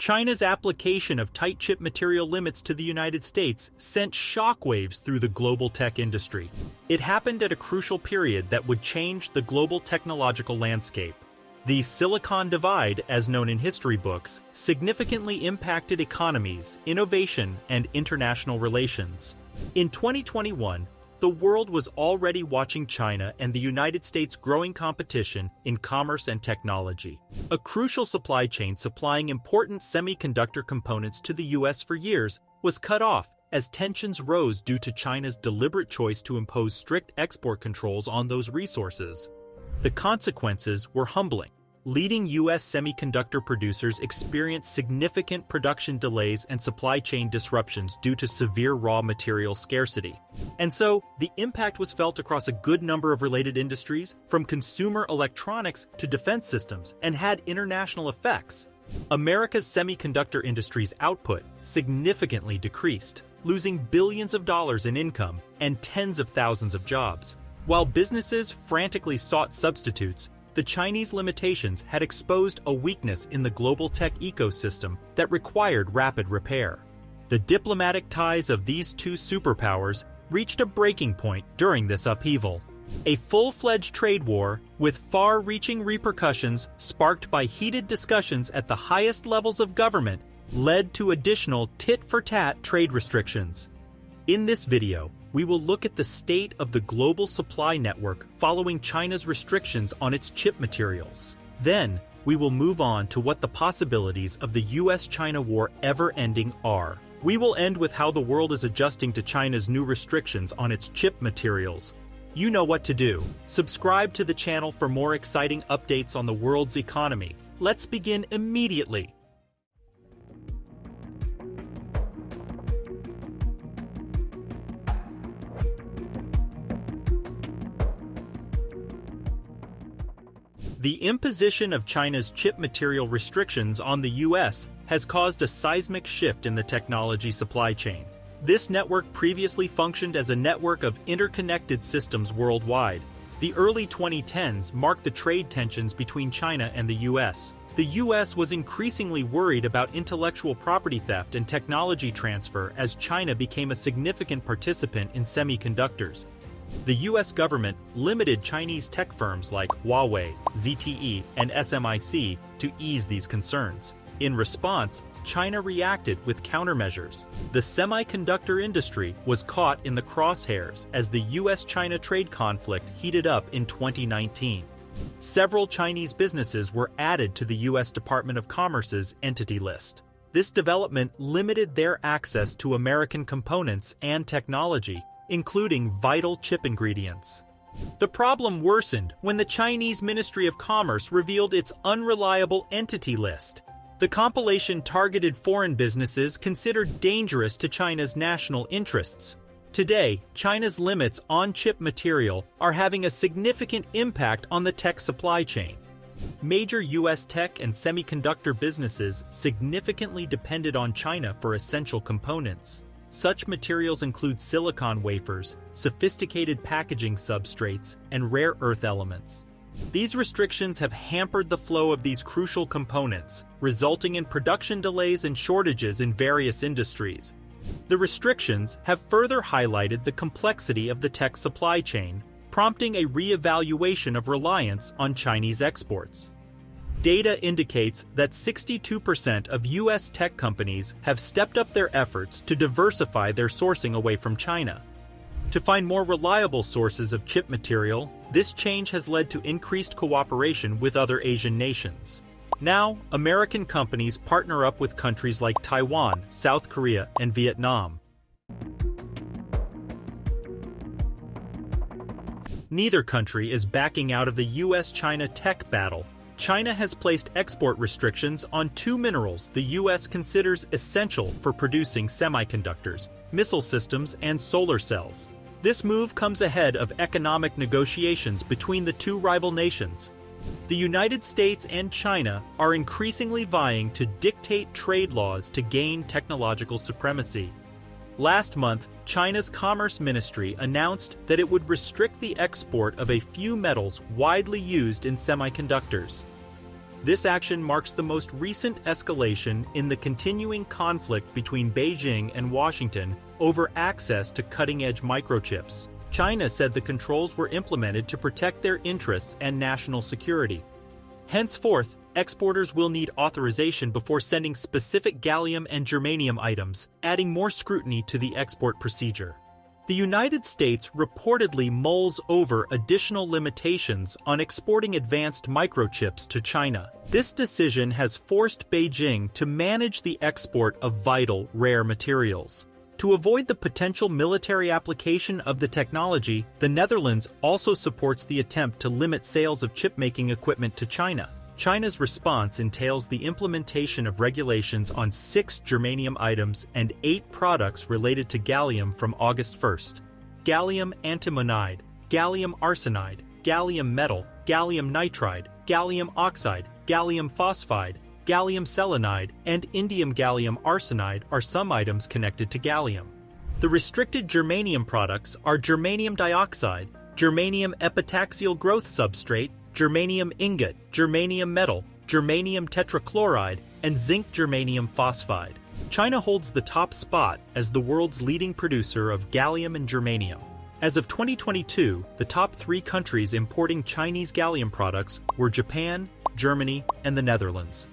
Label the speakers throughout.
Speaker 1: China's application of tight chip material limits to the United States sent shockwaves through the global tech industry. It happened at a crucial period that would change the global technological landscape. The Silicon Divide, as known in history books, significantly impacted economies, innovation, and international relations. In 2021, the world was already watching China and the United States' growing competition in commerce and technology. A crucial supply chain supplying important semiconductor components to the US for years was cut off as tensions rose due to China's deliberate choice to impose strict export controls on those resources. The consequences were humbling. Leading U.S. semiconductor producers experienced significant production delays and supply chain disruptions due to severe raw material scarcity. And so, the impact was felt across a good number of related industries, from consumer electronics to defense systems, and had international effects. America's semiconductor industry's output significantly decreased, losing billions of dollars in income and tens of thousands of jobs. While businesses frantically sought substitutes, the Chinese limitations had exposed a weakness in the global tech ecosystem that required rapid repair. The diplomatic ties of these two superpowers reached a breaking point during this upheaval. A full-fledged trade war with far-reaching repercussions sparked by heated discussions at the highest levels of government led to additional tit-for-tat trade restrictions. In this video, we will look at the state of the global supply network following China's restrictions on its chip materials. Then, we will move on to what the possibilities of the US-China war ever-ending are. We will end with how the world is adjusting to China's new restrictions on its chip materials. You know what to do. Subscribe to the channel for more exciting updates on the world's economy. Let's begin immediately. The imposition of China's chip material restrictions on the US has caused a seismic shift in the technology supply chain. This network previously functioned as a network of interconnected systems worldwide. The early 2010s marked the trade tensions between China and the US. The US was increasingly worried about intellectual property theft and technology transfer as China became a significant participant in semiconductors. The U.S. government limited Chinese tech firms like Huawei, ZTE, and SMIC to ease these concerns. In response, China reacted with countermeasures. The semiconductor industry was caught in the crosshairs as the U.S.-China trade conflict heated up in 2019. Several Chinese businesses were added to the U.S. Department of Commerce's entity list. This development limited their access to American components and technology, including vital chip ingredients. The problem worsened when the Chinese Ministry of Commerce revealed its unreliable entity list. The compilation targeted foreign businesses considered dangerous to China's national interests. Today, China's limits on chip material are having a significant impact on the tech supply chain. Major U.S. tech and semiconductor businesses significantly depended on China for essential components. Such materials include silicon wafers, sophisticated packaging substrates, and rare earth elements. These restrictions have hampered the flow of these crucial components, resulting in production delays and shortages in various industries. The restrictions have further highlighted the complexity of the tech supply chain, prompting a re-evaluation of reliance on Chinese exports. Data indicates that 62% of U.S. tech companies have stepped up their efforts to diversify their sourcing away from China. To find more reliable sources of chip material, this change has led to increased cooperation with other Asian nations. Now, American companies partner up with countries like Taiwan, South Korea, and Vietnam. Neither country is backing out of the U.S.-China tech battle. China has placed export restrictions on two minerals the U.S. considers essential for producing semiconductors, missile systems, and solar cells. This move comes ahead of economic negotiations between the two rival nations. The United States and China are increasingly vying to dictate trade laws to gain technological supremacy. Last month, China's Commerce Ministry announced that it would restrict the export of a few metals widely used in semiconductors. This action marks the most recent escalation in the continuing conflict between Beijing and Washington over access to cutting-edge microchips. China said the controls were implemented to protect their interests and national security. Henceforth, exporters will need authorization before sending specific gallium and germanium items, adding more scrutiny to the export procedure. The United States reportedly mulls over additional limitations on exporting advanced microchips to China. This decision has forced Beijing to manage the export of vital, rare materials. To avoid the potential military application of the technology, the Netherlands also supports the attempt to limit sales of chip-making equipment to China. China's response entails the implementation of regulations on 6 germanium items and 8 products related to gallium from August 1st. Gallium antimonide, gallium arsenide, gallium metal, gallium nitride, gallium oxide, gallium phosphide, gallium selenide, and indium gallium arsenide are some items connected to gallium. The restricted germanium products are germanium dioxide, germanium epitaxial growth substrate, germanium ingot, germanium metal, germanium tetrachloride, and zinc germanium phosphide. China holds the top spot as the world's leading producer of gallium and germanium. As of 2022, the top 3 countries importing Chinese gallium products were Japan, Germany, and the Netherlands.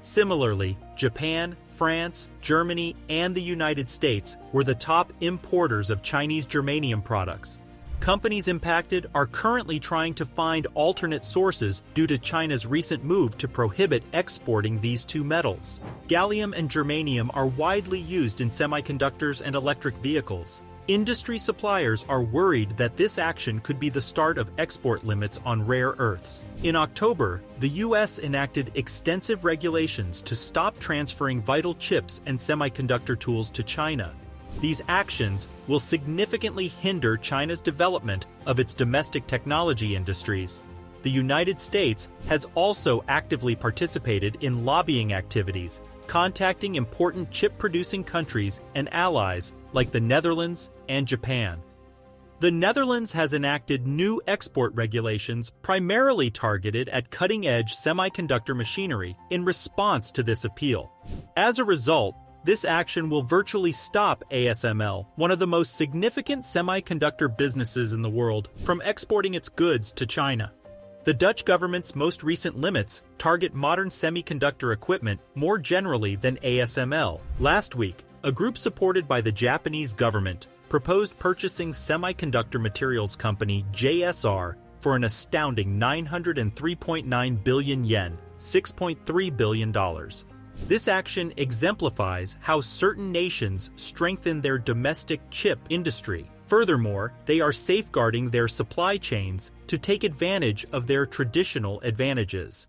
Speaker 1: Similarly, Japan, France, Germany, and the United States were the top importers of Chinese germanium products. Companies impacted are currently trying to find alternate sources due to China's recent move to prohibit exporting these 2 metals. Gallium and germanium are widely used in semiconductors and electric vehicles. Industry suppliers are worried that this action could be the start of export limits on rare earths. In October, the U.S. enacted extensive regulations to stop transferring vital chips and semiconductor tools to China. These actions will significantly hinder China's development of its domestic technology industries. The United States has also actively participated in lobbying activities, contacting important chip-producing countries and allies like the Netherlands and Japan. The Netherlands has enacted new export regulations primarily targeted at cutting-edge semiconductor machinery in response to this appeal. As a result, this action will virtually stop ASML, one of the most significant semiconductor businesses in the world, from exporting its goods to China. The Dutch government's most recent limits target modern semiconductor equipment more generally than ASML. Last week, a group supported by the Japanese government proposed purchasing semiconductor materials company JSR for an astounding 903.9 billion yen, $6.3 billion. This action exemplifies how certain nations strengthen their domestic chip industry. Furthermore, they are safeguarding their supply chains to take advantage of their traditional advantages.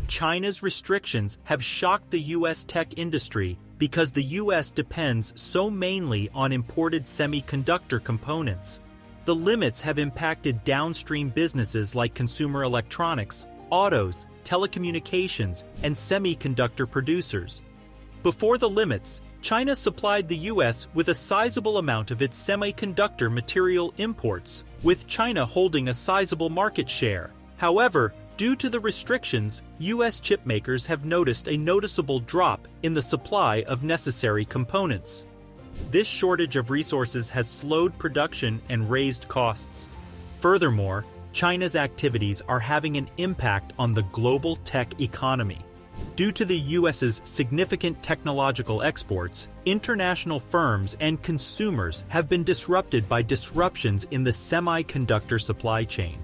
Speaker 1: China's restrictions have shocked the U.S. tech industry because the U.S. depends so mainly on imported semiconductor components. The limits have impacted downstream businesses like consumer electronics, autos, telecommunications, and semiconductor producers. Before the limits, China supplied the U.S. with a sizable amount of its semiconductor material imports, with China holding a sizable market share. However, due to the restrictions, U.S. chipmakers have noticed a noticeable drop in the supply of necessary components. This shortage of resources has slowed production and raised costs. Furthermore, China's activities are having an impact on the global tech economy. Due to the U.S.'s significant technological exports, international firms and consumers have been disrupted by disruptions in the semiconductor supply chain.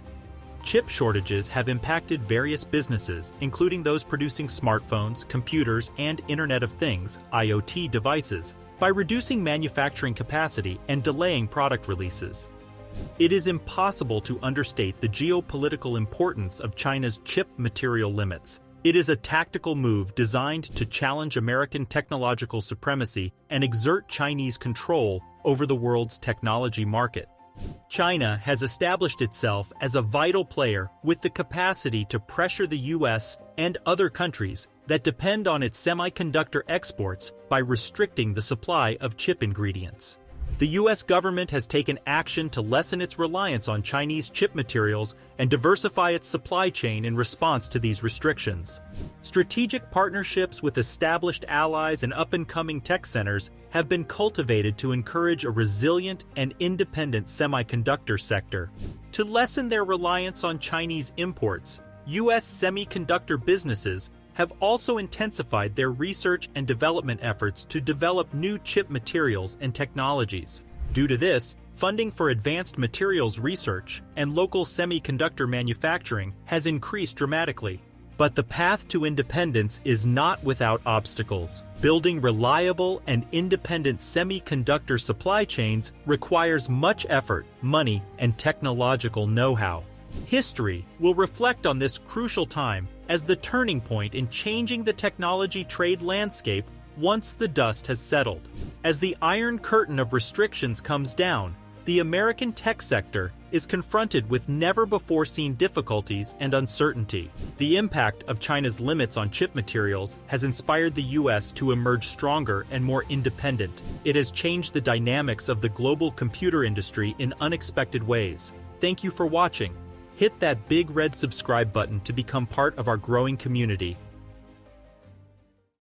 Speaker 1: Chip shortages have impacted various businesses, including those producing smartphones, computers, and Internet of Things (IoT) devices, by reducing manufacturing capacity and delaying product releases. It is impossible to understate the geopolitical importance of China's chip material limits. It is a tactical move designed to challenge American technological supremacy and exert Chinese control over the world's technology market. China has established itself as a vital player with the capacity to pressure the U.S. and other countries that depend on its semiconductor exports by restricting the supply of chip ingredients. The U.S. government has taken action to lessen its reliance on Chinese chip materials and diversify its supply chain in response to these restrictions. Strategic partnerships with established allies and up-and-coming tech centers have been cultivated to encourage a resilient and independent semiconductor sector. To lessen their reliance on Chinese imports, U.S. semiconductor businesses have also intensified their research and development efforts to develop new chip materials and technologies. Due to this, funding for advanced materials research and local semiconductor manufacturing has increased dramatically. But the path to independence is not without obstacles. Building reliable and independent semiconductor supply chains requires much effort, money, and technological know-how. History will reflect on this crucial time as the turning point in changing the technology trade landscape once the dust has settled. As the Iron Curtain of restrictions comes down, the American tech sector is confronted with never-before-seen difficulties and uncertainty. The impact of China's limits on chip materials has inspired the U.S. to emerge stronger and more independent. It has changed the dynamics of the global computer industry in unexpected ways. Thank you for watching. Hit that big red subscribe button to become part of our growing community.